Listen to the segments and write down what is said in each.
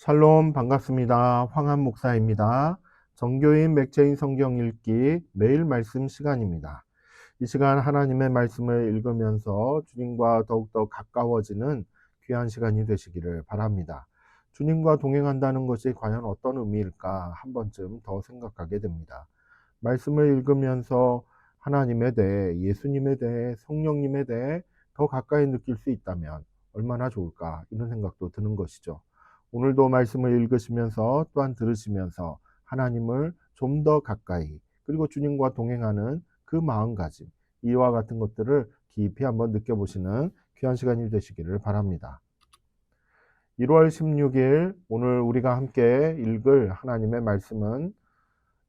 샬롬 반갑습니다. 황한 목사입니다. 정교인 맥체인 성경 읽기 매일 말씀 시간입니다. 이 시간 하나님의 말씀을 읽으면서 주님과 더욱더 가까워지는 귀한 시간이 되시기를 바랍니다. 주님과 동행한다는 것이 과연 어떤 의미일까 한 번쯤 더 생각하게 됩니다. 말씀을 읽으면서 하나님에 대해, 예수님에 대해, 성령님에 대해 더 가까이 느낄 수 있다면 얼마나 좋을까 이런 생각도 드는 것이죠. 오늘도 말씀을 읽으시면서 또한 들으시면서 하나님을 좀 더 가까이 그리고 주님과 동행하는 그 마음가짐 이와 같은 것들을 깊이 한번 느껴보시는 귀한 시간이 되시기를 바랍니다. 1월 16일 오늘 우리가 함께 읽을 하나님의 말씀은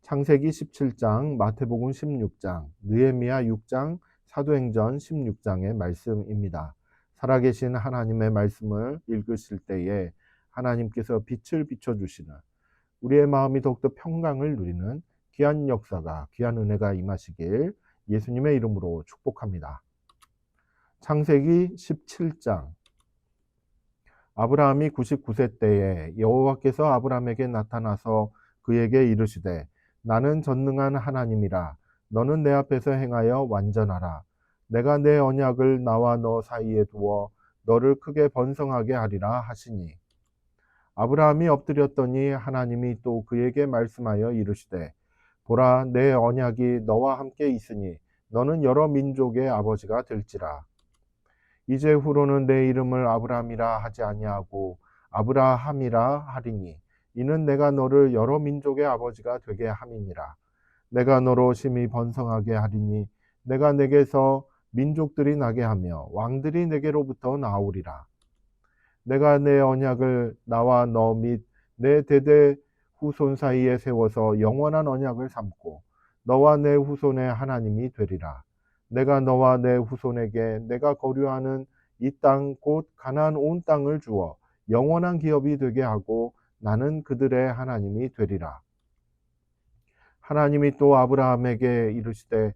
창세기 17장, 마태복음 16장, 느헤미야 6장, 사도행전 16장의 말씀입니다. 살아계신 하나님의 말씀을 읽으실 때에 하나님께서 빛을 비춰주시는 우리의 마음이 더욱더 평강을 누리는 귀한 역사가, 귀한 은혜가 임하시길 예수님의 이름으로 축복합니다. 창세기 17장. 아브라함이 99세 때에 여호와께서 아브라함에게 나타나서 그에게 이르시되 나는 전능한 하나님이라. 너는 내 앞에서 행하여 완전하라. 내가 내 언약을 나와 너 사이에 두어 너를 크게 번성하게 하리라 하시니. 아브라함이 엎드렸더니 하나님이 또 그에게 말씀하여 이르시되 보라, 내 언약이 너와 함께 있으니 너는 여러 민족의 아버지가 될지라. 이제 후로는 내 이름을 아브라함이라 하지 아니하고 아브라함이라 하리니 이는 내가 너를 여러 민족의 아버지가 되게 함이니라. 내가 너로 심히 번성하게 하리니 내가 내게서 민족들이 나게 하며 왕들이 내게로부터 나오리라. 내가 내 언약을 나와 너 및 내 대대 후손 사이에 세워서 영원한 언약을 삼고 너와 내 후손의 하나님이 되리라. 내가 너와 내 후손에게 내가 거류하는 이 땅 곧 가나안 온 땅을 주어 영원한 기업이 되게 하고 나는 그들의 하나님이 되리라. 하나님이 또 아브라함에게 이르시되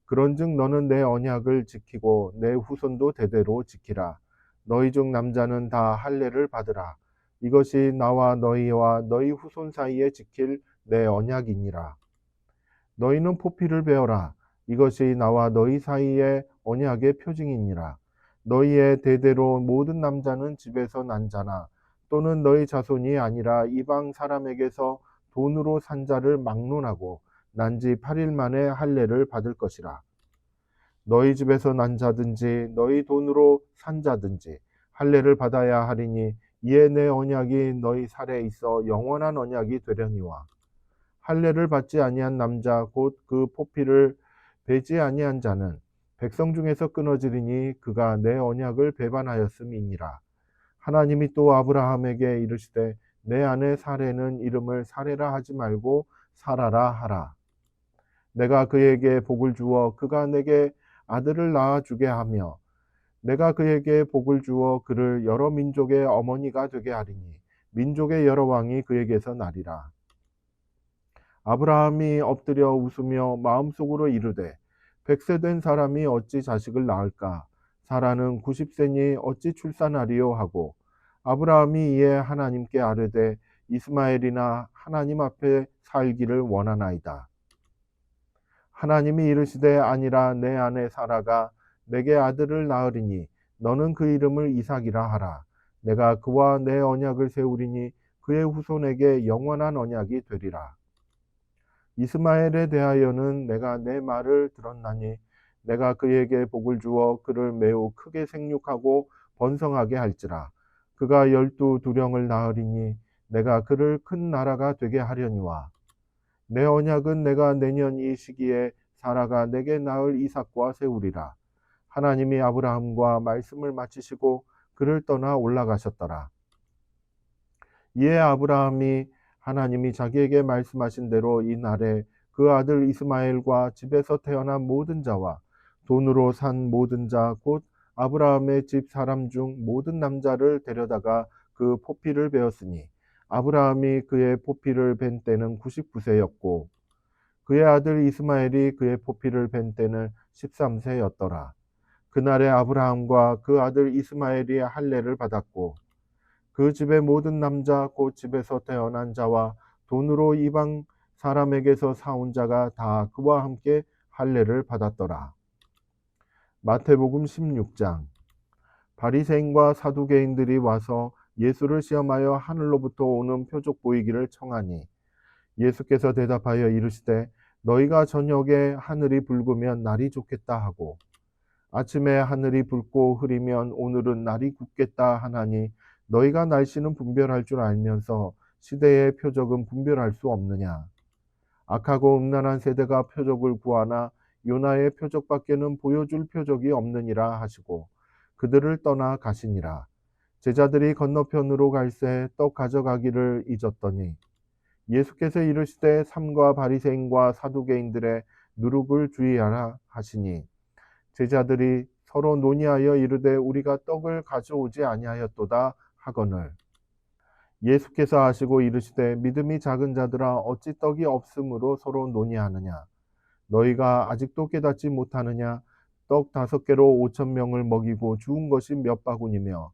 그런즉 너는 내 언약을 지키고 내 후손도 대대로 지키라. 너희 중 남자는 다 할례를 받으라. 이것이 나와 너희와 너희 후손 사이에 지킬 내 언약이니라. 너희는 포피를 베어라. 이것이 나와 너희 사이에 언약의 표징이니라. 너희의 대대로 모든 남자는 집에서 난 자나 또는 너희 자손이 아니라 이방 사람에게서 돈으로 산 자를 막론하고 난 지 8일 만에 할례를 받을 것이라. 너희 집에서 난 자든지 너희 돈으로 산 자든지 할례를 받아야 하리니 이에 내 언약이 너희 살에 있어 영원한 언약이 되려니와. 할례를 받지 아니한 남자 곧 그 포피를 베지 아니한 자는 백성 중에서 끊어지리니 그가 내 언약을 배반하였음이니라. 하나님이 또 아브라함에게 이르시되 내 아내 사레는 이름을 사레라 하지 말고 사라라 하라. 내가 그에게 복을 주어 그가 내게 아들을 낳아주게 하며 내가 그에게 복을 주어 그를 여러 민족의 어머니가 되게 하리니 민족의 여러 왕이 그에게서 나리라. 아브라함이 엎드려 웃으며 마음속으로 이르되 100세 된 사람이 어찌 자식을 낳을까? 사라는 90세니 어찌 출산하리요 하고 아브라함이 이에 하나님께 아뢰되 이스마엘이나 하나님 앞에 살기를 원하나이다. 하나님이 이르시되 아니라 내 아내 사라가 내게 아들을 낳으리니 너는 그 이름을 이삭이라 하라. 내가 그와 내 언약을 세우리니 그의 후손에게 영원한 언약이 되리라. 이스마엘에 대하여는 내가 내 말을 들었나니 내가 그에게 복을 주어 그를 매우 크게 생육하고 번성하게 할지라. 그가 12두령을 낳으리니 내가 그를 큰 나라가 되게 하려니와. 내 언약은 내가 내년 이 시기에 사라가 내게 낳을 이삭과 세우리라. 하나님이 아브라함과 말씀을 마치시고 그를 떠나 올라가셨더라. 이에 아브라함이 하나님이 자기에게 말씀하신 대로 이 날에 그 아들 이스마엘과 집에서 태어난 모든 자와 돈으로 산 모든 자 곧 아브라함의 집 사람 중 모든 남자를 데려다가 그 포피를 베었으니 아브라함이 그의 포피를 벤 때는 99세였고 그의 아들 이스마엘이 그의 포피를 벤 때는 13세였더라. 그날에 아브라함과 그 아들 이스마엘이 할례를 받았고 그 집의 모든 남자 곧 집에서 태어난 자와 돈으로 이방 사람에게서 사온 자가 다 그와 함께 할례를 받았더라. 마태복음 16장. 바리새인과 사두개인들이 와서 예수를 시험하여 하늘로부터 오는 표적 보이기를 청하니 예수께서 대답하여 이르시되 너희가 저녁에 하늘이 붉으면 날이 좋겠다 하고 아침에 하늘이 붉고 흐리면 오늘은 날이 굳겠다 하나니 너희가 날씨는 분별할 줄 알면서 시대의 표적은 분별할 수 없느냐. 악하고 음란한 세대가 표적을 구하나 요나의 표적밖에는 보여줄 표적이 없느니라 하시고 그들을 떠나 가시니라. 제자들이 건너편으로 갈새 떡 가져가기를 잊었더니 예수께서 이르시되 삼가 바리새인과 사두개인들의 누룩을 주의하라 하시니 제자들이 서로 논의하여 이르되 우리가 떡을 가져오지 아니하였도다 하거늘 예수께서 하시고 이르시되 믿음이 작은 자들아 어찌 떡이 없으므로 서로 논의하느냐 너희가 아직도 깨닫지 못하느냐 떡 5개로 5,000명을 먹이고 죽은 것이 몇 바구니며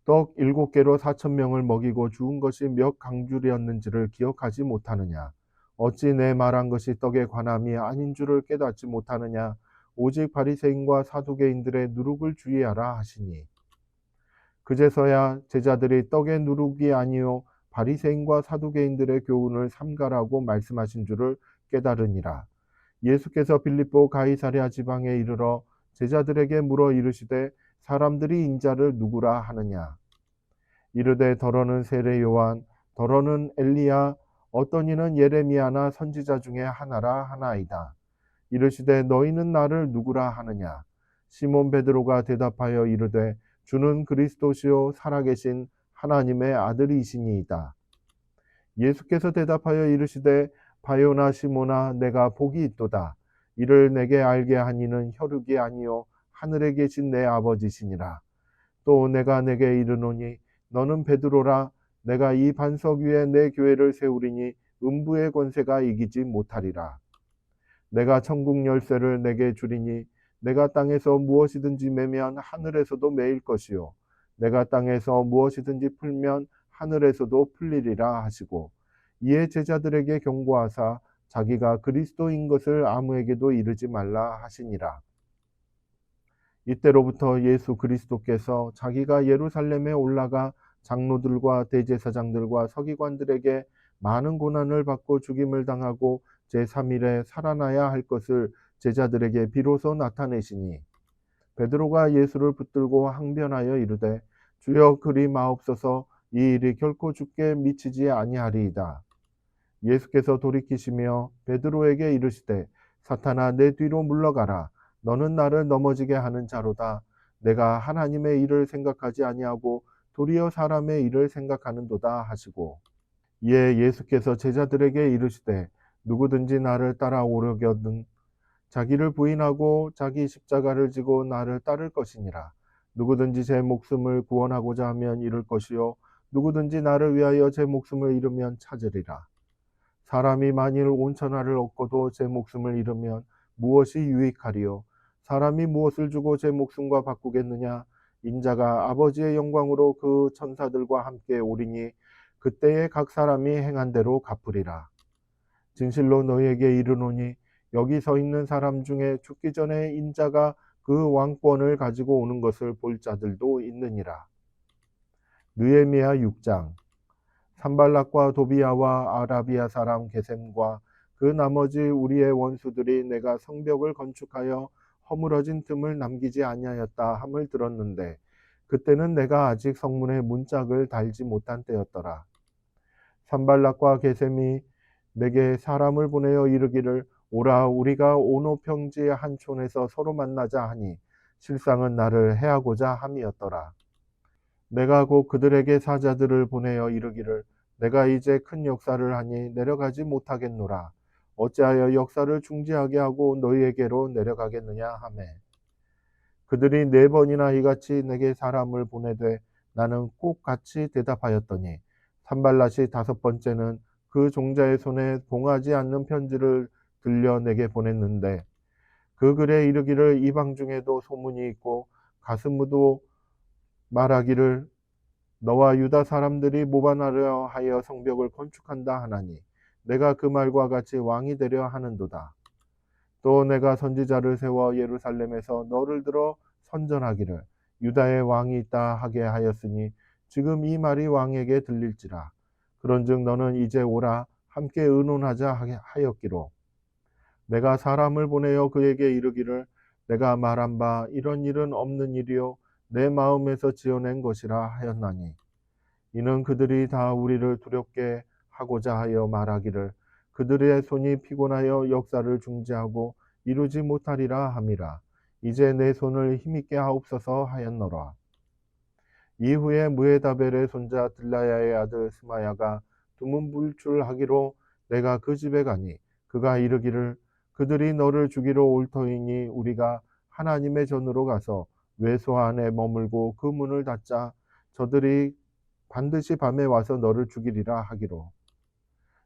떡 7개로 4,000명을 먹이고 죽은 것이 몇 강줄이었는지를 기억하지 못하느냐 어찌 내 말한 것이 떡에 관함이 아닌 줄을 깨닫지 못하느냐 오직 바리새인과 사두개인들의 누룩을 주의하라 하시니 그제서야 제자들이 떡의 누룩이 아니요 바리새인과 사두개인들의 교훈을 삼가라고 말씀하신 줄을 깨달으니라. 예수께서 빌립보 가이사랴 지방에 이르러 제자들에게 물어 이르시되 사람들이 인자를 누구라 하느냐 이르되 더러는 세례 요한 더러는 엘리야 어떤 이는 예레미야나 선지자 중에 하나라 하나이다. 이르시되 너희는 나를 누구라 하느냐 시몬 베드로가 대답하여 이르되 주는 그리스도시요 살아계신 하나님의 아들이시니이다. 예수께서 대답하여 이르시되 바요나 시몬아 내가 복이 있도다. 이를 내게 알게 한 이는 혈육이 아니요 하늘에 계신 내 아버지시니라. 또 내가 내게 이르노니 너는 베드로라 내가 이 반석 위에 내 교회를 세우리니 음부의 권세가 이기지 못하리라. 내가 천국 열쇠를 내게 주리니 내가 땅에서 무엇이든지 매면 하늘에서도 매일 것이요 내가 땅에서 무엇이든지 풀면 하늘에서도 풀리리라 하시고 이에 제자들에게 경고하사 자기가 그리스도인 것을 아무에게도 이르지 말라 하시니라. 이때로부터 예수 그리스도께서 자기가 예루살렘에 올라가 장로들과 대제사장들과 서기관들에게 많은 고난을 받고 죽임을 당하고 제3일에 살아나야 할 것을 제자들에게 비로소 나타내시니 베드로가 예수를 붙들고 항변하여 이르되 주여 그리 마옵소서 이 일이 결코 주께 미치지 아니하리이다. 예수께서 돌이키시며 베드로에게 이르시되 사탄아 내 뒤로 물러가라 너는 나를 넘어지게 하는 자로다. 내가 하나님의 일을 생각하지 아니하고 도리어 사람의 일을 생각하는도다 하시고 이에 예수께서 제자들에게 이르시되 누구든지 나를 따라오려거든 자기를 부인하고 자기 십자가를 지고 나를 따를 것이니라. 누구든지 제 목숨을 구원하고자 하면 잃을 것이요 누구든지 나를 위하여 제 목숨을 잃으면 찾으리라. 사람이 만일 온 천하를 얻고도 제 목숨을 잃으면 무엇이 유익하리요? 사람이 무엇을 주고 제 목숨과 바꾸겠느냐? 인자가 아버지의 영광으로 그 천사들과 함께 오리니 그때에 각 사람이 행한 대로 갚으리라. 진실로 너희에게 이르노니 여기 서 있는 사람 중에 죽기 전에 인자가 그 왕권을 가지고 오는 것을 볼 자들도 있느니라. 느헤미야 6장. 산발락과 도비야와 아라비아 사람 게셈과 그 나머지 우리의 원수들이 내가 성벽을 건축하여 허물어진 틈을 남기지 아니하였다 함을 들었는데 그때는 내가 아직 성문에 문짝을 달지 못한 때였더라. 산발락과 게셈이 내게 사람을 보내어 이르기를 오라 우리가 오노 평지의 한 촌에서 서로 만나자 하니 실상은 나를 해하고자 함이었더라. 내가 곧 그들에게 사자들을 보내어 이르기를 내가 이제 큰 역사를 하니 내려가지 못하겠노라. 어찌하여 역사를 중지하게 하고 너희에게로 내려가겠느냐 하매 그들이 4번이나 이같이 내게 사람을 보내되 나는 꼭 같이 대답하였더니 산발랏이 5번째는 그 종자의 손에 봉하지 않는 편지를 들려 내게 보냈는데 그 글에 이르기를 이방 중에도 소문이 있고 가스무도 말하기를 너와 유다 사람들이 모반하려 하여 성벽을 건축한다 하나니 내가 그 말과 같이 왕이 되려 하는도다. 또 내가 선지자를 세워 예루살렘에서 너를 들어 선전하기를 유다의 왕이 있다 하게 하였으니 지금 이 말이 왕에게 들릴지라. 그런즉 너는 이제 오라 함께 의논하자 하였기로 내가 사람을 보내어 그에게 이르기를 내가 말한 바 이런 일은 없는 일이요 내 마음에서 지어낸 것이라 하였나니 이는 그들이 다 우리를 두렵게 하고자 하여 말하기를 그들의 손이 피곤하여 역사를 중지하고 이루지 못하리라 함이라. 이제 내 손을 힘있게 하옵소서 하였노라. 이후에 무에다벨의 손자 들라야의 아들 스마야가 두문불출하기로 내가 그 집에 가니 그가 이르기를 그들이 너를 죽이러 올 터이니 우리가 하나님의 전으로 가서 외소 안에 머물고 그 문을 닫자 저들이 반드시 밤에 와서 너를 죽이리라 하기로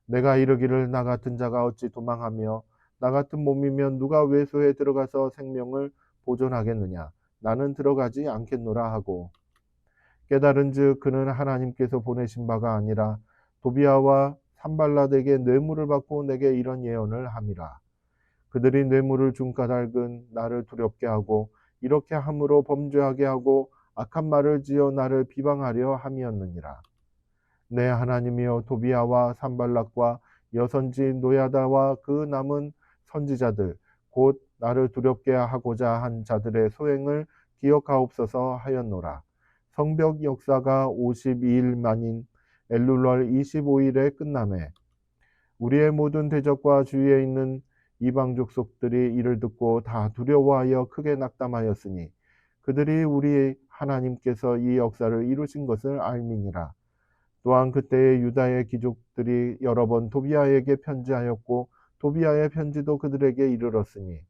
내가 이르기를 나 같은 자가 어찌 도망하며 나 같은 몸이면 누가 외소에 들어가서 생명을 보존하겠느냐 나는 들어가지 않겠노라 하고 깨달은즉 그는 하나님께서 보내신 바가 아니라 도비아와 산발랏에게 뇌물을 받고 내게 이런 예언을 함이라. 그들이 뇌물을 준 까닭은 나를 두렵게 하고 이렇게 함으로 범죄하게 하고 악한 말을 지어 나를 비방하려 함이었느니라. 내 하나님이여 도비아와 산발락과 여선지 노야다와 그 남은 선지자들 곧 나를 두렵게 하고자 한 자들의 소행을 기억하옵소서 하였노라. 성벽 역사가 52일 만인 엘룰월 25일에 끝나매 우리의 모든 대적과 주위에 있는 이방 족속들이 이를 듣고 다 두려워하여 크게 낙담하였으니 그들이 우리 하나님께서 이 역사를 이루신 것을 알미니라. 또한 그때의 유다의 귀족들이 여러 번 도비아에게 편지하였고 도비아의 편지도 그들에게 이르렀으니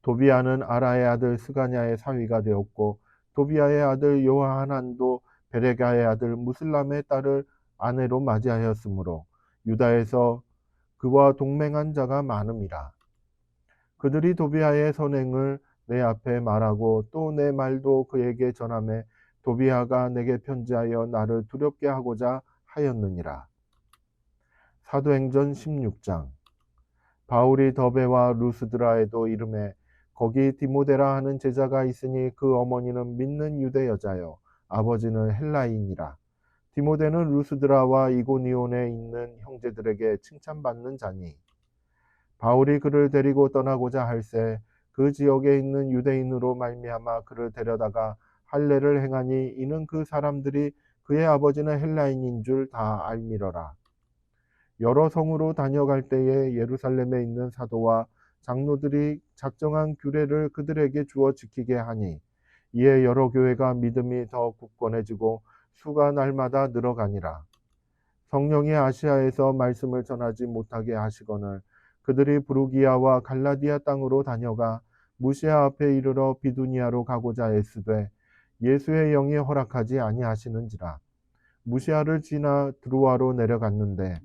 도비아는 아라의 아들 스가냐의 사위가 되었고 도비아의 아들 요하난도 베레가의 아들 무슬람의 딸을 아내로 맞이하였으므로 유다에서 그와 동맹한 자가 많음이라. 그들이 도비아의 선행을 내 앞에 말하고 또 내 말도 그에게 전하매 도비아가 내게 편지하여 나를 두렵게 하고자 하였느니라. 사도행전 16장. 바울이 더베와 루스드라에도 이르매 거기 디모데라 하는 제자가 있으니 그 어머니는 믿는 유대 여자여 아버지는 헬라인이라. 디모데는 루스드라와 이고니온에 있는 형제들에게 칭찬받는 자니 바울이 그를 데리고 떠나고자 할새 그 지역에 있는 유대인으로 말미암아 그를 데려다가 할례를 행하니 이는 그 사람들이 그의 아버지는 헬라인인 줄 다 알미러라. 여러 성으로 다녀갈 때에 예루살렘에 있는 사도와 장로들이 작정한 규례를 그들에게 주어 지키게 하니 이에 여러 교회가 믿음이 더 굳건해지고 수가 날마다 늘어가니라. 성령이 아시아에서 말씀을 전하지 못하게 하시거늘 그들이 부르기아와 갈라디아 땅으로 다녀가 무시아 앞에 이르러 비두니아로 가고자 애쓰되 예수의 영이 허락하지 아니하시는지라. 무시아를 지나 드로아로 내려갔는데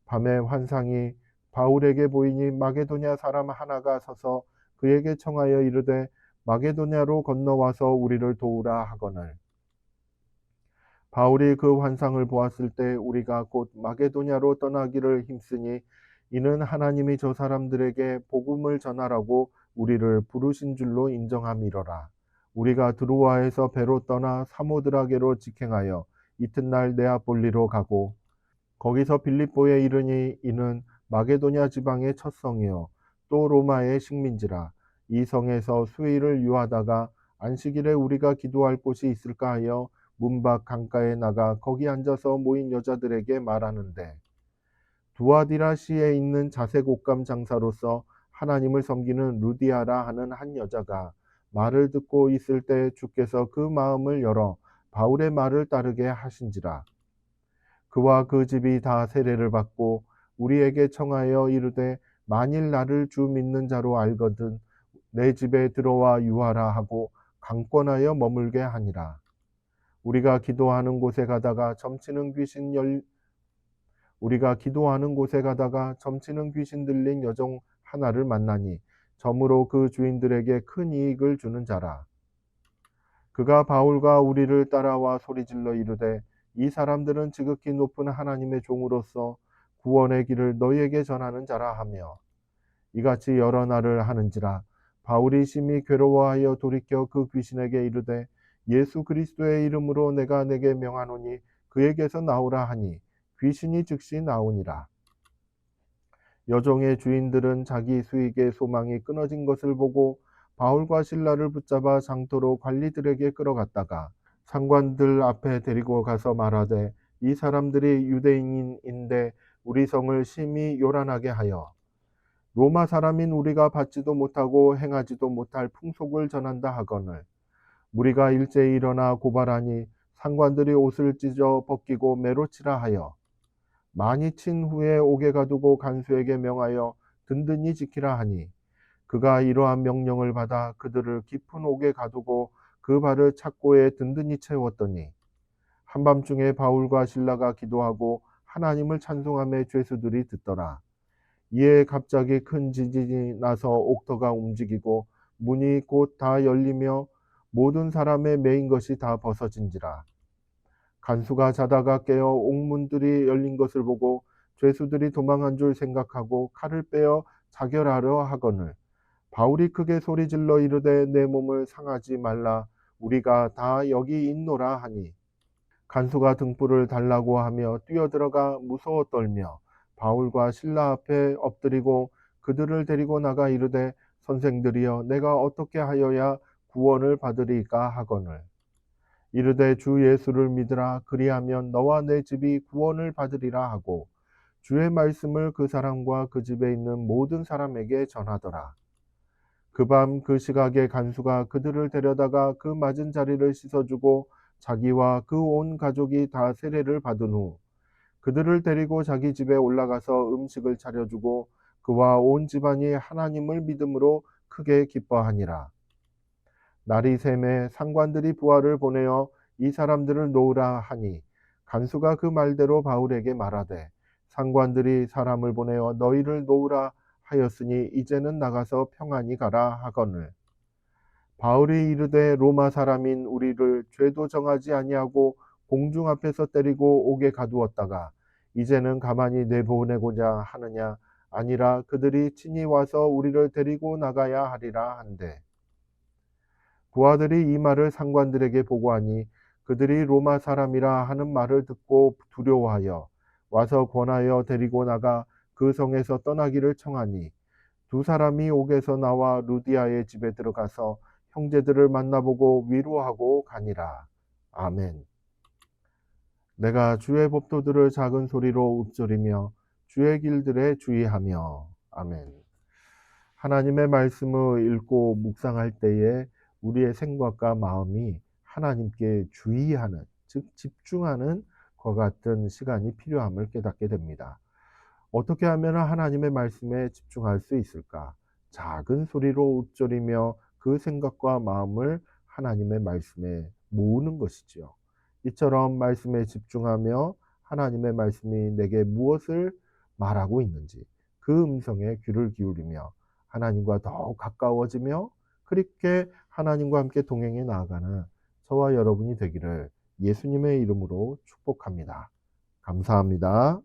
밤에 환상이 바울에게 보이니 마게도냐 사람 하나가 서서 그에게 청하여 이르되 마게도냐로 건너와서 우리를 도우라 하거늘 바울이 그 환상을 보았을 때 우리가 곧 마게도냐로 떠나기를 힘쓰니 이는 하나님이 저 사람들에게 복음을 전하라고 우리를 부르신 줄로 인정함이러라. 우리가 드로아에서 배로 떠나 사모드라게로 직행하여 이튿날 네아폴리로 가고 거기서 빌립보에 이르니 이는 마게도냐 지방의 첫 성이요 또 로마의 식민지라. 이 성에서 수일을 유하다가 안식일에 우리가 기도할 곳이 있을까 하여 문밖 강가에 나가 거기 앉아서 모인 여자들에게 말하는데 두아디라시에 있는 자색 옷감 장사로서 하나님을 섬기는 루디아라 하는 한 여자가 말을 듣고 있을 때 주께서 그 마음을 열어 바울의 말을 따르게 하신지라. 그와 그 집이 다 세례를 받고 우리에게 청하여 이르되 만일 나를 주 믿는 자로 알거든 내 집에 들어와 유하라 하고 강권하여 머물게 하니라. 우리가 기도하는 곳에 가다가 점치는 귀신 들린 여종 하나를 만나니 점으로 그 주인들에게 큰 이익을 주는 자라. 그가 바울과 우리를 따라와 소리질러 이르되 이 사람들은 지극히 높은 하나님의 종으로서 구원의 길을 너희에게 전하는 자라 하며 이같이 여러 날을 하는지라 바울이 심히 괴로워하여 돌이켜 그 귀신에게 이르되 예수 그리스도의 이름으로 내가 내게 명하노니 그에게서 나오라 하니 귀신이 즉시 나오니라. 여종의 주인들은 자기 수익의 소망이 끊어진 것을 보고 바울과 실라를 붙잡아 장터로 관리들에게 끌어갔다가 상관들 앞에 데리고 가서 말하되 이 사람들이 유대인인데 우리 성을 심히 요란하게 하여 로마 사람인 우리가 받지도 못하고 행하지도 못할 풍속을 전한다 하거늘 무리가 일제히 일어나 고발하니 상관들이 옷을 찢어 벗기고 매로 치라 하여 많이 친 후에 옥에 가두고 간수에게 명하여 든든히 지키라 하니 그가 이러한 명령을 받아 그들을 깊은 옥에 가두고 그 발을 착고에 든든히 채웠더니 한밤중에 바울과 실라가 기도하고 하나님을 찬송하며 죄수들이 듣더라. 이에 갑자기 큰 지진이 나서 옥터가 움직이고 문이 곧 다 열리며 모든 사람의 매인 것이 다 벗어진지라. 간수가 자다가 깨어 옥문들이 열린 것을 보고 죄수들이 도망한 줄 생각하고 칼을 빼어 자결하려 하거늘 바울이 크게 소리질러 이르되 내 몸을 상하지 말라 우리가 다 여기 있노라 하니 간수가 등불을 달라고 하며 뛰어들어가 무서워 떨며 바울과 실라 앞에 엎드리고 그들을 데리고 나가 이르되 선생들이여 내가 어떻게 하여야 구원을 받으리까 하거늘 이르되 주 예수를 믿으라 그리하면 너와 내 집이 구원을 받으리라 하고 주의 말씀을 그 사람과 그 집에 있는 모든 사람에게 전하더라. 그 밤 그 시각에 간수가 그들을 데려다가 그 맞은 자리를 씻어주고 자기와 그 온 가족이 다 세례를 받은 후 그들을 데리고 자기 집에 올라가서 음식을 차려주고 그와 온 집안이 하나님을 믿음으로 크게 기뻐하니라. 날이 새매 상관들이 부하를 보내어 이 사람들을 놓으라 하니 간수가 그 말대로 바울에게 말하되 상관들이 사람을 보내어 너희를 놓으라 하였으니 이제는 나가서 평안히 가라 하거늘 바울이 이르되 로마 사람인 우리를 죄도 정하지 아니하고 공중 앞에서 때리고 옥에 가두었다가 이제는 가만히 내보내고자 하느냐 아니라 그들이 친히 와서 우리를 데리고 나가야 하리라 한대 부하들이 이 말을 상관들에게 보고하니 그들이 로마 사람이라 하는 말을 듣고 두려워하여 와서 권하여 데리고 나가 그 성에서 떠나기를 청하니 두 사람이 옥에서 나와 루디아의 집에 들어가서 형제들을 만나보고 위로하고 가니라. 아멘. 내가 주의 법도들을 작은 소리로 읊조리며 주의 길들에 주의하며. 아멘. 하나님의 말씀을 읽고 묵상할 때에 우리의 생각과 마음이 하나님께 주의하는, 즉 집중하는 것 같은 시간이 필요함을 깨닫게 됩니다. 어떻게 하면 하나님의 말씀에 집중할 수 있을까? 작은 소리로 읊조리며 그 생각과 마음을 하나님의 말씀에 모으는 것이지요. 이처럼 말씀에 집중하며 하나님의 말씀이 내게 무엇을 말하고 있는지 그 음성에 귀를 기울이며 하나님과 더욱 가까워지며 그렇게 하나님과 함께 동행해 나아가는 저와 여러분이 되기를 예수님의 이름으로 축복합니다. 감사합니다.